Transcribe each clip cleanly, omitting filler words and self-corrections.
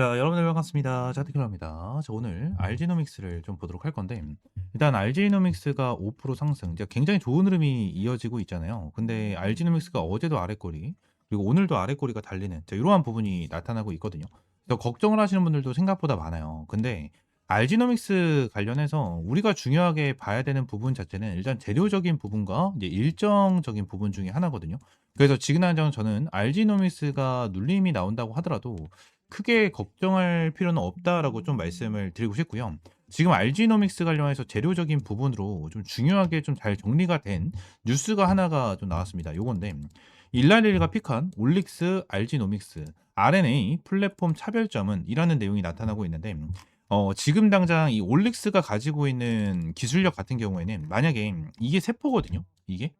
자, 여러분들 반갑습니다. 짜티클럽입니다. 자, 오늘 알지노믹스를 좀 보도록 할 건데, 일단 알지노믹스가 5% 상승, 이제 굉장히 좋은 흐름이 이어지고 있잖아요. 근데 알지노믹스가 어제도 아랫꼬리, 그리고 오늘도 아랫꼬리가 달리는, 자, 이러한 부분이 나타나고 있거든요. 그래서 걱정을 하시는 분들도 생각보다 많아요. 근데 알지노믹스 관련해서 우리가 중요하게 봐야 되는 부분 자체는 일단 재료적인 부분과 이제 일정적인 부분 중에 하나거든요. 그래서 지금 당장 저는 알지노믹스가 눌림이 나온다고 하더라도 크게 걱정할 필요는 없다라고 좀 말씀을 드리고 싶고요. 지금 알지노믹스 관련해서 재료적인 부분으로 좀 중요하게 좀 잘 정리가 된 뉴스가 하나가 좀 나왔습니다. 요건데 일라리가 픽한 올릭스 알지노믹스 RNA 플랫폼 차별점은 이라는 내용이 나타나고 있는데 지금 당장 이 올릭스가 가지고 있는 기술력 같은 경우에는 만약에 이게 세포거든요. 이게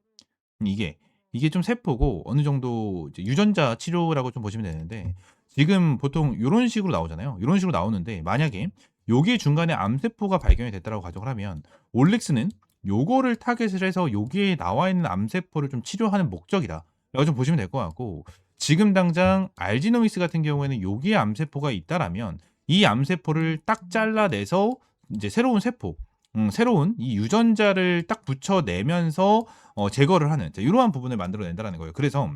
이게 좀 세포고 어느 정도 이제 유전자 치료라고 좀 보시면 되는데 지금 보통 요런 식으로 나오잖아요. 요런 식으로 나오는데 만약에 여기 중간에 암세포가 발견이 됐다라고 가정을 하면 올릭스는 요거를 타겟을 해서 여기에 나와 있는 암세포를 좀 치료하는 목적이다라고 좀 보시면 될 것 같고 지금 당장 알지노믹스 같은 경우에는 여기에 암세포가 있다라면 이 암세포를 딱 잘라내서 이제 새로운 세포 새로운 이 유전자를 딱 붙여내면서 제거를 하는 이러한 부분을 만들어낸다라는 거예요. 그래서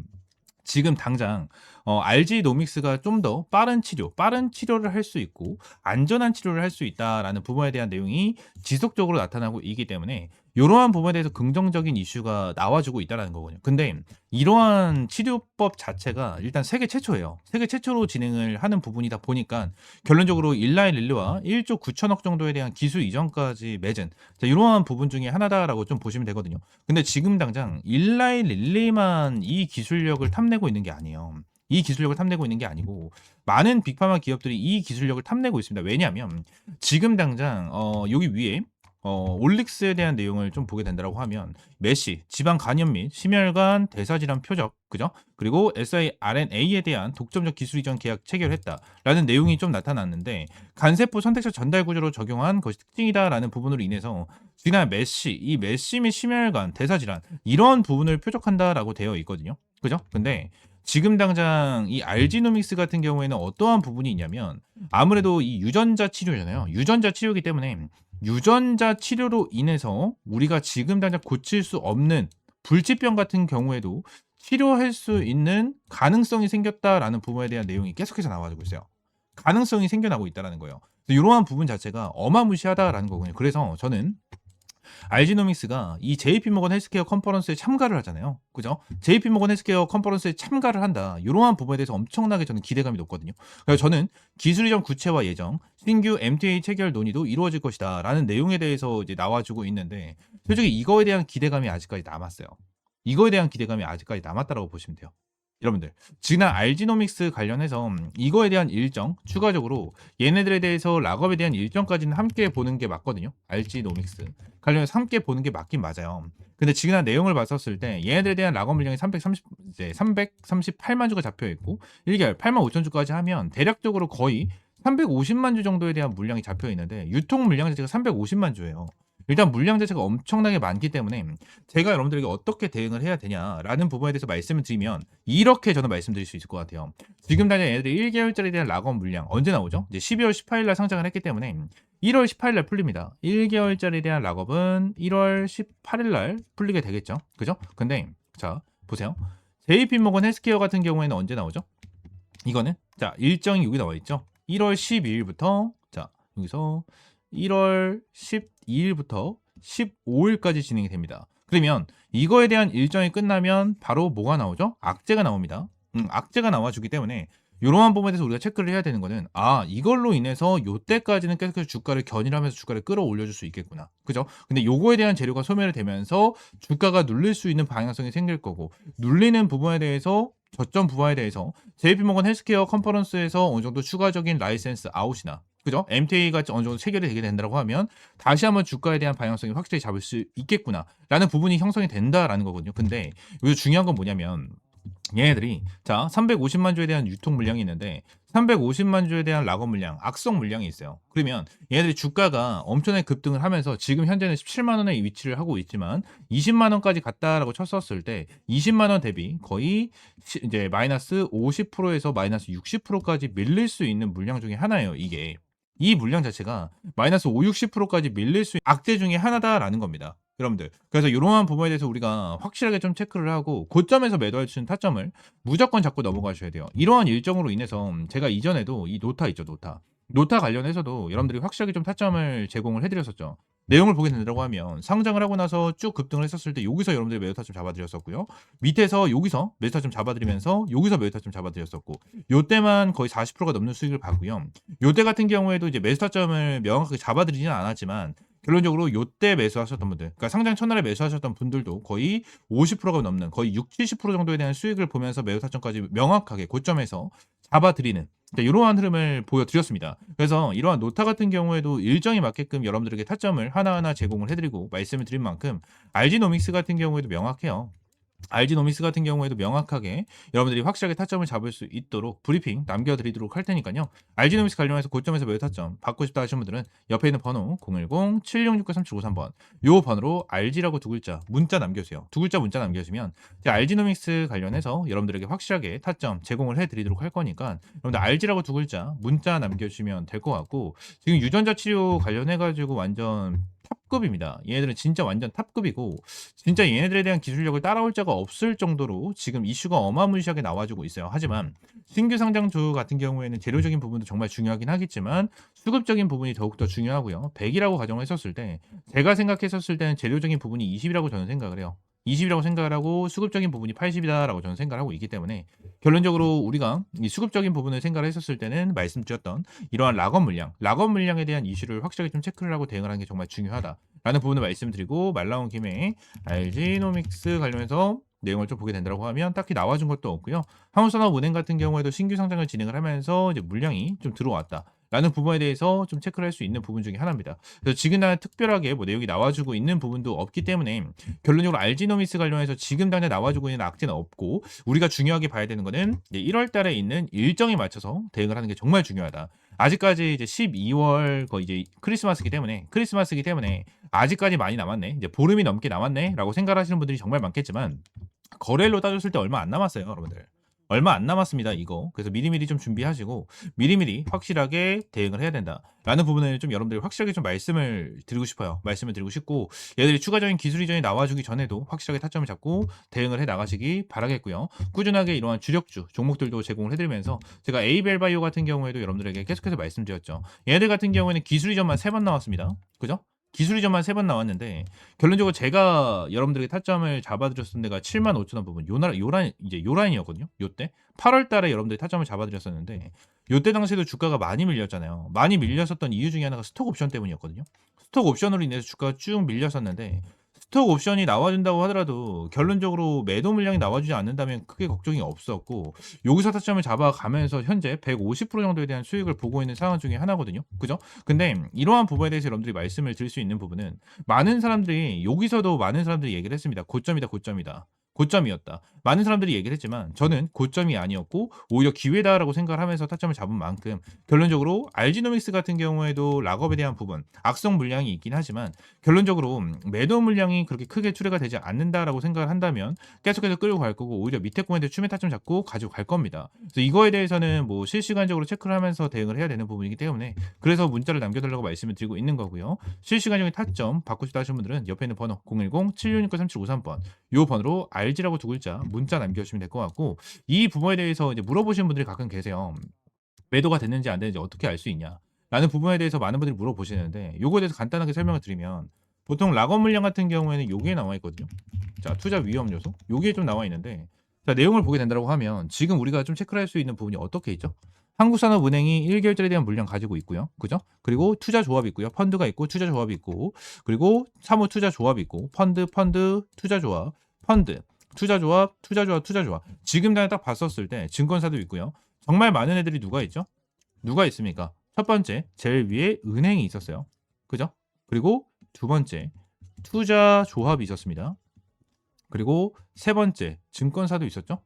지금 당장 알지노믹스가 좀 더 빠른 치료를 할 수 있고 안전한 치료를 할 수 있다라는 부분에 대한 내용이 지속적으로 나타나고 있기 때문에 이러한 부분에 대해서 긍정적인 이슈가 나와주고 있다라는 거거든요. 근데 이러한 치료법 자체가 일단 세계 최초예요. 세계 최초로 진행을 하는 부분이다 보니까 결론적으로 일라이 릴리와 1조 9천억 정도에 대한 기술 이전까지 맺은 이러한 부분 중에 하나다라고 좀 보시면 되거든요. 근데 지금 당장 일라이 릴리만 이 기술력을 탐내고 있는 게 아니에요. 이 기술력을 탐내고 있는 게 아니고 많은 빅파마 기업들이 이 기술력을 탐내고 있습니다. 왜냐하면 지금 당장 여기 위에 올릭스에 대한 내용을 좀 보게 된다고 하면 메시, 지방 간염 및 심혈관 대사질환 표적, 그죠? 그리고 siRNA에 대한 독점적 기술 이전 계약 체결했다라는 내용이 좀 나타났는데 간세포 선택적 전달 구조로 적용한 것이 특징이다라는 부분으로 인해서 지난 이 메시 및 심혈관 대사질환 이런 부분을 표적한다라고 되어 있거든요. 그죠? 근데 지금 당장 이 알지노믹스 같은 경우에는 어떠한 부분이 있냐면 아무래도 이 유전자 치료잖아요. 유전자 치료이기 때문에 유전자 치료로 인해서 우리가 지금 당장 고칠 수 없는 불치병 같은 경우에도 치료할 수 있는 가능성이 생겼다라는 부분에 대한 내용이 계속해서 나와주고 있어요. 가능성이 생겨나고 있다라는 거예요. 이러한 부분 자체가 어마무시하다라는 거군요. 그래서 저는 알지노믹스가 이 JP모건 헬스케어 컨퍼런스에 참가를 하잖아요. 그죠? JP모건 헬스케어 컨퍼런스에 참가를 한다. 이러한 부분에 대해서 엄청나게 저는 기대감이 높거든요. 그래서 저는 기술 이전 구체화 예정, 신규 MTA 체결 논의도 이루어질 것이다라는 내용에 대해서 이제 나와주고 있는데 솔직히 이거에 대한 기대감이 아직까지 남았어요. 이거에 대한 기대감이 아직까지 남았다라고 보시면 돼요. 여러분들 지난 알지노믹스 관련해서 이거에 대한 일정 추가적으로 얘네들에 대해서 락업에 대한 일정까지는 함께 보는 게 맞거든요. 알지노믹스 관련해서 함께 보는 게 맞긴 맞아요. 근데 지난 내용을 봤었을 때 얘네들에 대한 락업 물량이 338만 주가 잡혀 있고 1개월 8만 5천 주까지 하면 대략적으로 거의 350만 주 정도에 대한 물량이 잡혀 있는데 유통 물량 자체가 350만 주예요. 일단 물량 자체가 엄청나게 많기 때문에 제가 여러분들에게 어떻게 대응을 해야 되냐라는 부분에 대해서 말씀을 드리면 이렇게 저는 말씀드릴 수 있을 것 같아요. 지금 당장 얘네들이 1개월짜리에 대한 락업 물량 언제 나오죠? 이제 12월 18일 날 상장을 했기 때문에 1월 18일 날 풀립니다. 1개월짜리에 대한 락업은 1월 18일 날 풀리게 되겠죠. 그죠? 근데 자, 보세요. JP모건 헬스케어 같은 경우에는 언제 나오죠? 이거는 자, 일정이 여기 나와 있죠. 1월 12일부터 자, 여기서 1월 12일부터 15일까지 진행이 됩니다. 그러면 이거에 대한 일정이 끝나면 바로 뭐가 나오죠? 악재가 나옵니다. 악재가 나와주기 때문에 이러한 부분에 대해서 우리가 체크를 해야 되는 거는 이걸로 인해서 요때까지는 계속해서 주가를 견인하면서 주가를 끌어올려줄 수 있겠구나. 그죠? 근데 요거에 대한 재료가 소멸이 되면서 주가가 눌릴 수 있는 방향성이 생길 거고 눌리는 부분에 대해서 저점 부분에 대해서 JP모건 헬스케어 컨퍼런스에서 어느 정도 추가적인 라이센스 아웃이나 그죠? MTA가 어느 정도 체결이 되게 된다고 하면 다시 한번 주가에 대한 방향성이 확실히 잡을 수 있겠구나라는 부분이 형성이 된다라는 거거든요. 근데 여기서 중요한 건 뭐냐면 얘네들이 자 350만 주에 대한 유통 물량이 있는데 350만 주에 대한 락업 물량, 악성 물량이 있어요. 그러면 얘네들이 주가가 엄청나게 급등을 하면서 지금 현재는 17만 원에 위치를 하고 있지만 20만 원까지 갔다라고 쳤었을 때 20만 원 대비 거의 이제 마이너스 50%에서 마이너스 60%까지 밀릴 수 있는 물량 중에 하나예요, 이게. 이 물량 자체가 마이너스 5, 60%까지 밀릴 수 있는 악재 중에 하나다라는 겁니다. 여러분들. 그래서 이러한 부분에 대해서 우리가 확실하게 좀 체크를 하고 고점에서 매도할 수 있는 타점을 무조건 잡고 넘어가셔야 돼요. 이러한 일정으로 인해서 제가 이전에도 이 노타 있죠, 노타. 노타 관련해서도 여러분들이 확실하게 좀 타점을 제공을 해드렸었죠. 내용을 보게 된다고 하면 상장을 하고 나서 쭉 급등을 했었을 때 여기서 여러분들이 매도 타점 잡아드렸었고요. 밑에서 여기서 매도 타점 잡아드리면서 여기서 매도 타점 잡아드렸었고 요때만 거의 40%가 넘는 수익을 봤고요. 요때 같은 경우에도 이제 매수 타점을 명확하게 잡아드리지는 않았지만 결론적으로 요때 매수하셨던 분들, 그러니까 상장 첫날에 매수하셨던 분들도 거의 50%가 넘는 거의 6, 70% 정도에 대한 수익을 보면서 매도 타점까지 명확하게 고점에서 잡아드리는 이러한 흐름을 보여드렸습니다. 그래서 이러한 노타 같은 경우에도 일정에 맞게끔 여러분들에게 타점을 하나하나 제공을 해드리고 말씀을 드린 만큼 RG노믹스 같은 경우에도 명확해요. RG노믹스 같은 경우에도 명확하게 여러분들이 확실하게 타점을 잡을 수 있도록 브리핑 남겨드리도록 할 테니까요. RG노믹스 관련해서 고점에서 매도 타점 받고 싶다 하시는 분들은 옆에 있는 번호 010-7669-3753번 요 번호로 RG라고 두 글자 문자 남겨주세요. 두 글자 문자 남겨주시면 RG노믹스 관련해서 여러분들에게 확실하게 타점 제공을 해드리도록 할 거니까 여러분들 RG라고 두 글자 문자 남겨주시면 될 것 같고 지금 유전자 치료 관련해가지고 완전 탑급입니다. 얘네들은 진짜 완전 탑급이고 진짜 얘네들에 대한 기술력을 따라올 자가 없을 정도로 지금 이슈가 어마무시하게 나와주고 있어요. 하지만 신규 상장주 같은 경우에는 재료적인 부분도 정말 중요하긴 하겠지만 수급적인 부분이 더욱더 중요하고요. 100이라고 가정했었을 때 제가 생각했었을 때는 재료적인 부분이 20이라고 저는 생각을 해요. 20이라고 생각을 하고 수급적인 부분이 80이다라고 저는 생각을 하고 있기 때문에 결론적으로 우리가 이 수급적인 부분을 생각을 했었을 때는 말씀드렸던 이러한 락업 물량에 대한 이슈를 확실하게 좀 체크를 하고 대응을 하는 게 정말 중요하다라는 부분을 말씀드리고 말 나온 김에 RG노믹스 관련해서 내용을 좀 보게 된다고 하면 딱히 나와준 것도 없고요. 한국산업은행 같은 경우에도 신규 상장을 진행을 하면서 이제 물량이 좀 들어왔다. 라는 부분에 대해서 좀 체크를 할 수 있는 부분 중에 하나입니다. 그래서 지금 날 특별하게 뭐 내용이 나와주고 있는 부분도 없기 때문에 결론적으로 RG노믹스 관련해서 지금 당장 나와주고 있는 악재는 없고 우리가 중요하게 봐야 되는 거는 1월 달에 있는 일정에 맞춰서 대응을 하는 게 정말 중요하다. 아직까지 이제 12월 거의 이제 크리스마스이기 때문에 아직까지 많이 남았네. 이제 보름이 넘게 남았네라고 생각하시는 분들이 정말 많겠지만 거래일로 따졌을 때 얼마 안 남았어요, 여러분들. 얼마 안 남았습니다, 이거. 그래서 미리미리 좀 준비하시고 미리미리 확실하게 대응을 해야 된다라는 부분을 좀 여러분들이 확실하게 좀 말씀을 드리고 싶어요. 말씀을 드리고 싶고 얘들이 추가적인 기술 이전이 나와주기 전에도 확실하게 타점을 잡고 대응을 해 나가시기 바라겠고요. 꾸준하게 이러한 주력주 종목들도 제공을 해드리면서 제가 에이벨바이오 같은 경우에도 여러분들에게 계속해서 말씀드렸죠. 얘들 같은 경우에는 기술 이전만 3번 나왔습니다. 그죠? 기술 이전만 3번 나왔는데 결론적으로 제가 여러분들에게 타점을 잡아드렸던 데가 75,000원 부분 요 라인이었거든요. 요때 8월 달에 여러분들이 타점을 잡아드렸었는데 요때 당시에도 주가가 많이 밀렸잖아요. 많이 밀렸었던 이유 중에 하나가 스톡 옵션 때문이었거든요. 스톡 옵션으로 인해서 주가가 쭉 밀렸었는데 스톡 옵션이 나와준다고 하더라도 결론적으로 매도 물량이 나와주지 않는다면 크게 걱정이 없었고 여기서 타점을 잡아가면서 현재 150% 정도에 대한 수익을 보고 있는 상황 중에 하나거든요. 그죠? 근데 이러한 부분에 대해서 여러분들이 말씀을 드릴 수 있는 부분은 여기서도 많은 사람들이 얘기를 했습니다. 고점이다. 고점이었다. 많은 사람들이 얘기를 했지만 저는 고점이 아니었고 오히려 기회다라고 생각을 하면서 타점을 잡은 만큼 결론적으로 RG노믹스 같은 경우에도 락업에 대한 부분 악성 물량이 있긴 하지만 결론적으로 매도 물량이 그렇게 크게 출회가 되지 않는다라고 생각을 한다면 계속해서 끌고 갈 거고 오히려 밑에 코멘트 추매 타점 잡고 가지고 갈 겁니다. 그래서 이거에 대해서는 뭐 실시간적으로 체크를 하면서 대응을 해야 되는 부분이기 때문에 그래서 문자를 남겨달라고 말씀을 드리고 있는 거고요. 실시간적인 타점 받고 싶다 하시는 분들은 옆에 있는 번호 010-7669-3753번 요 번호로 RG라고 두 글자 문자 남겨주시면 될 것 같고 이 부분에 대해서 이제 물어보시는 분들이 가끔 계세요. 매도가 됐는지 안 됐는지 어떻게 알 수 있냐 라는 부분에 대해서 많은 분들이 물어보시는데 요거에 대해서 간단하게 설명을 드리면 보통 락업 물량 같은 경우에는 요게 나와 있거든요. 자, 투자 위험 요소 요게 좀 나와 있는데 자, 내용을 보게 된다고 하면 지금 우리가 좀 체크를 할 수 있는 부분이 어떻게 있죠? 한국산업은행이 1개월짜리에 대한 물량 가지고 있고요. 그죠? 그리고 투자 조합이 있고요. 펀드가 있고 투자 조합이 있고 그리고 사무 투자 조합이 있고 펀드 투자 조합 펀드 투자 조합. 지금 딱 봤었을 때 증권사도 있고요. 정말 많은 애들이 누가 있죠? 누가 있습니까? 첫 번째, 제일 위에 은행이 있었어요. 그죠? 그리고 두 번째, 투자 조합이 있었습니다. 그리고 세 번째, 증권사도 있었죠?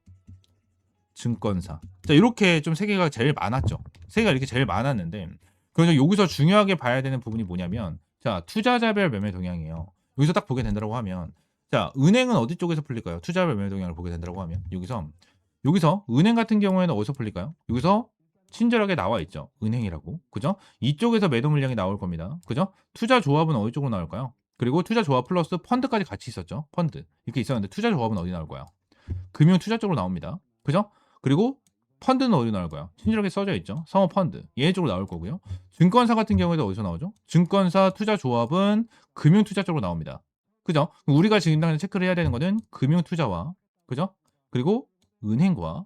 증권사. 자, 이렇게 좀 세 개가 제일 많았죠. 세 개가 이렇게 제일 많았는데, 그래서 여기서 중요하게 봐야 되는 부분이 뭐냐면, 자, 투자자별 매매 동향이에요. 여기서 딱 보게 된다고 하면, 자, 은행은 어디 쪽에서 풀릴까요? 투자자별 매매 동향을 보게 된다고 하면, 여기서 은행 같은 경우에는 어디서 풀릴까요? 여기서 친절하게 나와 있죠. 은행이라고. 그죠? 이쪽에서 매도 물량이 나올 겁니다. 그죠? 투자 조합은 어디 쪽으로 나올까요? 그리고 투자 조합 플러스 펀드까지 같이 있었죠. 펀드. 이렇게 있었는데 투자 조합은 어디 나올 거예요? 금융 투자 쪽으로 나옵니다. 그죠? 그리고 펀드는 어디로 나올 거예요? 친절하게 써져 있죠. 상호 펀드. 얘 쪽으로 나올 거고요. 증권사 같은 경우에도 어디서 나오죠? 증권사 투자 조합은 금융 투자 쪽으로 나옵니다. 그죠? 우리가 지금 당장 체크를 해야 되는 거는 금융 투자와, 그죠? 그리고 은행과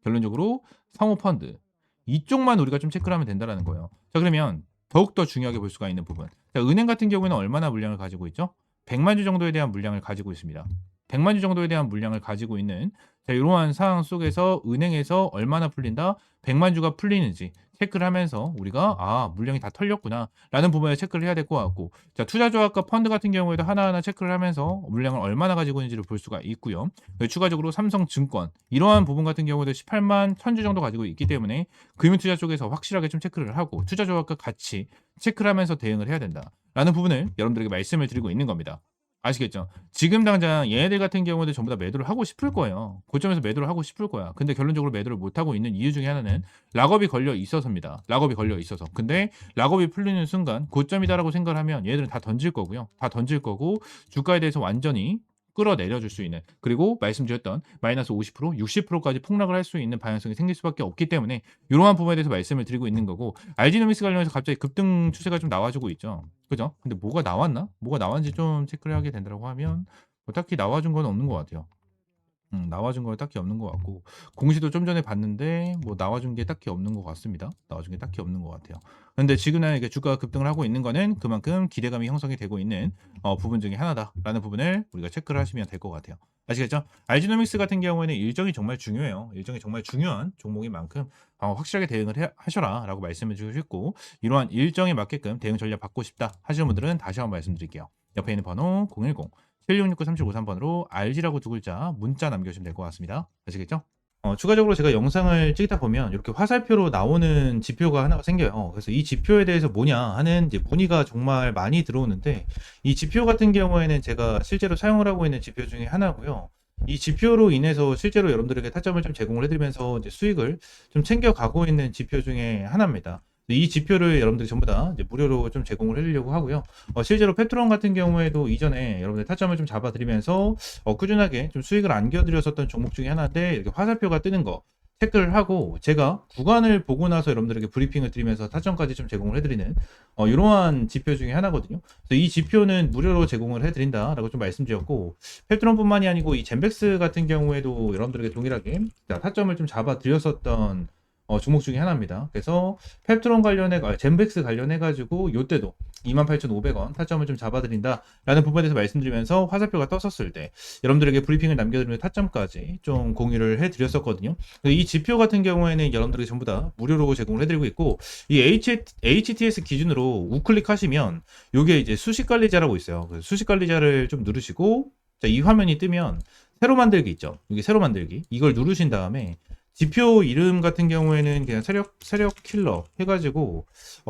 결론적으로 상호 펀드. 이쪽만 우리가 좀 체크를 하면 된다라는 거예요. 자, 그러면 더욱더 중요하게 볼 수가 있는 부분. 자, 은행 같은 경우에는 얼마나 물량을 가지고 있죠? 100만 주 정도에 대한 물량을 가지고 있습니다. 100만 주 정도에 대한 물량을 가지고 있는, 자, 이러한 상황 속에서 은행에서 얼마나 풀린다? 100만 주가 풀리는지 체크를 하면서 우리가 물량이 다 털렸구나 라는 부분에 체크를 해야 될 것 같고, 자, 투자조합과 펀드 같은 경우에도 하나하나 체크를 하면서 물량을 얼마나 가지고 있는지를 볼 수가 있고요. 추가적으로 삼성증권 이러한 부분 같은 경우에도 18만 1000주 정도 가지고 있기 때문에 금융투자 쪽에서 확실하게 좀 체크를 하고 투자조합과 같이 체크를 하면서 대응을 해야 된다라는 부분을 여러분들에게 말씀을 드리고 있는 겁니다. 아시겠죠? 지금 당장 얘네들 같은 경우도 전부 다 매도를 하고 싶을 거예요. 고점에서 매도를 하고 싶을 거야. 근데 결론적으로 매도를 못하고 있는 이유 중에 하나는 락업이 걸려 있어서입니다. 락업이 걸려 있어서. 근데 락업이 풀리는 순간 고점이다라고 생각을 하면 얘네들은 다 던질 거고요. 다 던질 거고 주가에 대해서 완전히 끌어내려줄 수 있는, 그리고 말씀드렸던 마이너스 50%, 60%까지 폭락을 할 수 있는 방향성이 생길 수밖에 없기 때문에 이러한 부분에 대해서 말씀을 드리고 있는 거고, 알지노믹스 관련해서 갑자기 급등 추세가 좀 나와주고 있죠. 그죠? 근데 뭐가 나왔나? 뭐가 나왔는지 좀 체크를 하게 된다고 하면 뭐 딱히 나와준 건 없는 것 같아요. 나와준 건 딱히 없는 것 같고, 공시도 좀 전에 봤는데 뭐 나와준 게 딱히 없는 것 같습니다. 나와준 게 딱히 없는 것 같아요. 근데 지금은 이게 주가가 급등을 하고 있는 거는 그만큼 기대감이 형성이 되고 있는 부분 중에 하나다라는 부분을 우리가 체크를 하시면 될 것 같아요. 아시겠죠? 알지노믹스 같은 경우에는 일정이 정말 중요해요. 일정이 정말 중요한 종목인 만큼 확실하게 대응을 하셔라라고 말씀을 드리고 싶고, 이러한 일정에 맞게끔 대응 전략 받고 싶다 하시는 분들은 다시 한번 말씀드릴게요. 옆에 있는 번호 010 7669-3753번으로 RG라고 두 글자 문자 남겨주시면 될 것 같습니다. 아시겠죠? 추가적으로 제가 영상을 찍다 보면 이렇게 화살표로 나오는 지표가 하나가 생겨요. 그래서 이 지표에 대해서 뭐냐 하는 이제 문의가 정말 많이 들어오는데, 이 지표 같은 경우에는 제가 실제로 사용을 하고 있는 지표 중에 하나고요. 이 지표로 인해서 실제로 여러분들에게 타점을 좀 제공을 해드리면서 이제 수익을 좀 챙겨가고 있는 지표 중에 하나입니다. 이 지표를 여러분들이 전부 다 이제 무료로 좀 제공을 해드리려고 하고요. 실제로 페트론 같은 경우에도 이전에 여러분들 타점을 좀 잡아드리면서 꾸준하게 좀 수익을 안겨드렸었던 종목 중에 하나인데, 이렇게 화살표가 뜨는 거 체크를 하고 제가 구간을 보고 나서 여러분들에게 브리핑을 드리면서 타점까지 좀 제공을 해드리는 이러한 지표 중에 하나거든요. 그래서 이 지표는 무료로 제공을 해드린다라고 좀 말씀드렸고, 페트론뿐만이 아니고 이 젠백스 같은 경우에도 여러분들에게 동일하게 타점을 좀 잡아드렸었던 종목 중에 하나입니다. 그래서 펩트론 관련해, 젠백스 관련해가지고 요때도 28,500원 타점을 좀 잡아드린다라는 부분에 대해서 말씀드리면서 화살표가 떴었을 때 여러분들에게 브리핑을 남겨드리는 타점까지 좀 공유를 해드렸었거든요. 이 지표 같은 경우에는 여러분들에게 전부 다 무료로 제공을 해드리고 있고, 이 HTS 기준으로 우클릭하시면 요게 이제 수식관리자라고 있어요. 그래서 수식관리자를 좀 누르시고, 자, 이 화면이 뜨면 새로 만들기 있죠. 여기 새로 만들기, 이걸 누르신 다음에 지표 이름 같은 경우에는 그냥 세력 킬러 해가지고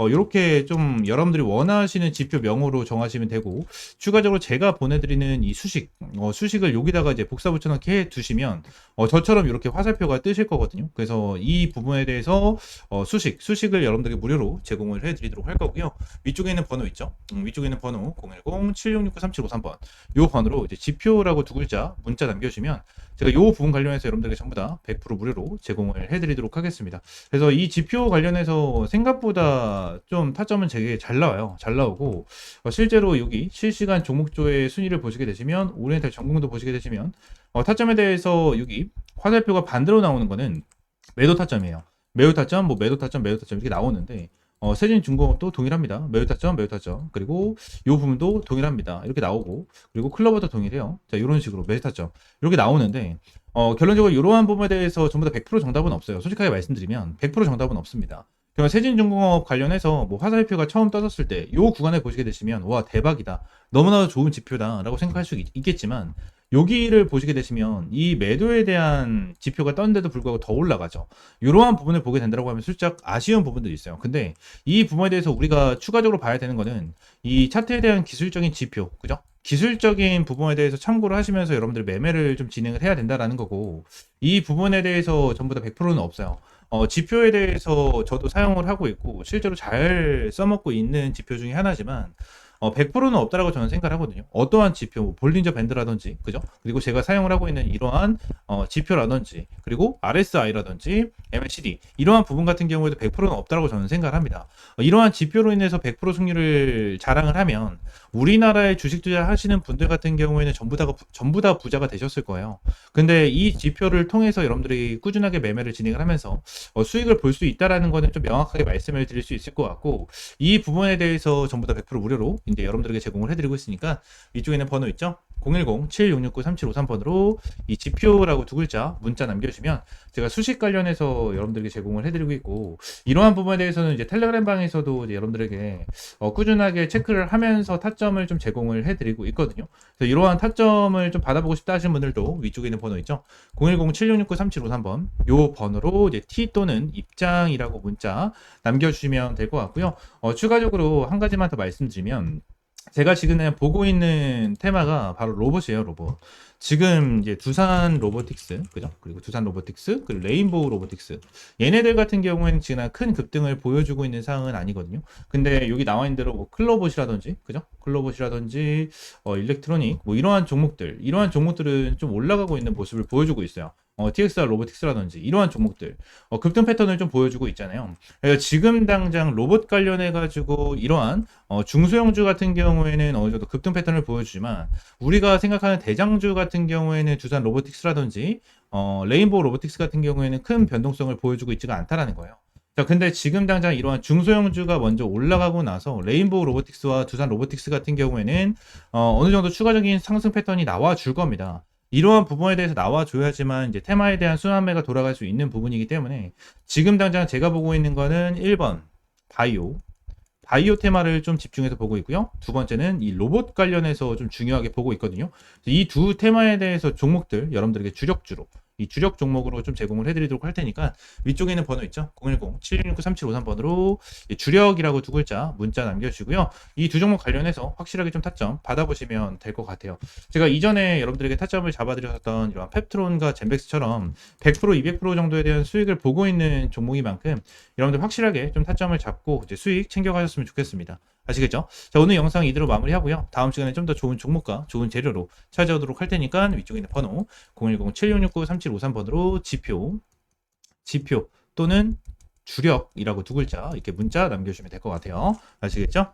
이렇게 좀 여러분들이 원하시는 지표 명으로 정하시면 되고, 추가적으로 제가 보내드리는 이 수식을 여기다가 이제 복사 붙여넣기 해 두시면 저처럼 이렇게 화살표가 뜨실 거거든요. 그래서 이 부분에 대해서 수식을 여러분들에게 무료로 제공을 해드리도록 할 거고요. 위쪽에 있는 번호 있죠. 위쪽에 있는 번호 010-7669-3753번 이 번호로 이제 지표라고 두 글자 문자 남겨주시면 제가 이 부분 관련해서 여러분들에게 전부 다 100% 무료로 제공을 해드리도록 하겠습니다. 그래서 이 지표 관련해서 생각보다 좀 타점은 되게 잘 나와요. 잘 나오고, 실제로 여기 실시간 종목조의 순위를 보시게 되시면, 오리엔탈 전공도 보시게 되시면 타점에 대해서 여기 화살표가 반대로 나오는 거는 매도 타점이에요. 매도 타점, 매도 타점 이렇게 나오는데, 세진중공업도 동일합니다. 매도 타점, 그리고 이 부분도 동일합니다. 이렇게 나오고, 그리고 클로버도 동일해요. 자, 이런 식으로 매도 타점 이렇게 나오는데, 결론적으로 이러한 부분에 대해서 전부 다 100% 정답은 없어요. 솔직하게 말씀드리면 100% 정답은 없습니다. 그러면 세진중공업 관련해서 화살표가 처음 떠졌을 때 이 구간에 보시게 되시면 와, 대박이다, 너무나도 좋은 지표다 라고 생각할 수 있겠지만, 여기를 보시게 되시면 이 매도에 대한 지표가 떴는데도 불구하고 더 올라가죠. 이러한 부분을 보게 된다고 하면 살짝 아쉬운 부분도 있어요. 근데 이 부분에 대해서 우리가 추가적으로 봐야 되는 거는 이 차트에 대한 기술적인 지표, 그죠? 기술적인 부분에 대해서 참고를 하시면서 여러분들 매매를 좀 진행을 해야 된다라는 거고, 이 부분에 대해서 전부 다 100%는 없어요. 지표에 대해서 저도 사용을 하고 있고 실제로 잘 써먹고 있는 지표 중에 하나지만 100%는 없다라고 저는 생각을 하거든요. 어떠한 지표, 뭐 볼린저 밴드라든지, 그죠? 그리고 제가 사용을 하고 있는 이러한 지표라든지, 그리고 RSI라든지, MACD 이러한 부분 같은 경우에도 100%는 없다라고 저는 생각을 합니다. 이러한 지표로 인해서 100% 승률을 자랑을 하면 우리나라에 주식 투자하시는 분들 같은 경우에는 전부 다 부자가 되셨을 거예요. 근데 이 지표를 통해서 여러분들이 꾸준하게 매매를 진행을 하면서 수익을 볼 수 있다라는 거는 좀 명확하게 말씀을 드릴 수 있을 것 같고, 이 부분에 대해서 전부 다 100% 무료로 이제 여러분들에게 제공을 해드리고 있으니까 위쪽에 있는 번호 있죠? 010-7669-3753번으로 이 지표라고 두 글자 문자 남겨주시면 제가 수식 관련해서 여러분들에게 제공을 해드리고 있고, 이러한 부분에 대해서는 이제 텔레그램 방에서도 이제 여러분들에게 꾸준하게 체크를 하면서 타점을 좀 제공을 해드리고 있거든요. 그래서 이러한 타점을 좀 받아보고 싶다 하시는 분들도 위쪽에 있는 번호 있죠? 010-7669-3753번 요 번호로 이제 T 또는 입장이라고 문자 남겨주시면 될 것 같고요. 추가적으로 한 가지만 더 말씀드리면, 제가 지금 보고 있는 테마가 바로 로봇이에요, 로봇. 지금 이제 두산 로보틱스, 그죠? 그리고 두산 로보틱스, 그리고 레인보우 로보틱스. 얘네들 같은 경우에는 지금 큰 급등을 보여주고 있는 상황은 아니거든요. 근데 여기 나와 있는 대로 뭐 클로봇이라든지, 그죠? 클로봇이라든지, 일렉트로닉, 뭐 이러한 종목들은 좀 올라가고 있는 모습을 보여주고 있어요. TXR 로보틱스라든지 이러한 종목들 급등 패턴을 좀 보여주고 있잖아요. 그래서 지금 당장 로봇 관련해 가지고 이러한 중소형주 같은 경우에는 어느 정도 급등 패턴을 보여주지만, 우리가 생각하는 대장주 같은 경우에는 두산 로보틱스라든지 레인보우 로보틱스 같은 경우에는 큰 변동성을 보여주고 있지가 않다라는 거예요. 자, 근데 지금 당장 이러한 중소형주가 먼저 올라가고 나서 레인보우 로보틱스와 두산 로보틱스 같은 경우에는 어느 정도 추가적인 상승 패턴이 나와 줄 겁니다. 이러한 부분에 대해서 나와줘야지만 이제 테마에 대한 순환매가 돌아갈 수 있는 부분이기 때문에, 지금 당장 제가 보고 있는 거는 1번 바이오 테마를 좀 집중해서 보고 있고요. 두 번째는 이 로봇 관련해서 좀 중요하게 보고 있거든요. 이 두 테마에 대해서 종목들 여러분들에게 주력주로, 이 주력 종목으로 좀 제공을 해드리도록 할 테니까 위쪽에 있는 번호 있죠? 010-7669-3753번으로 주력이라고 두 글자 문자 남겨주시고요. 이 두 종목 관련해서 확실하게 좀 타점 받아보시면 될 것 같아요. 제가 이전에 여러분들에게 타점을 잡아드렸던 이런 펩트론과 젠백스처럼 100%, 200% 정도에 대한 수익을 보고 있는 종목인 만큼 여러분들 확실하게 좀 타점을 잡고 이제 수익 챙겨가셨으면 좋겠습니다. 아시겠죠? 자, 오늘 영상 이대로 마무리하고요. 다음 시간에 좀 더 좋은 종목과 좋은 재료로 찾아오도록 할 테니까 위쪽에 있는 번호 010-7669-3753번으로 지표 또는 주력이라고 두 글자 이렇게 문자 남겨주시면 될 것 같아요. 아시겠죠?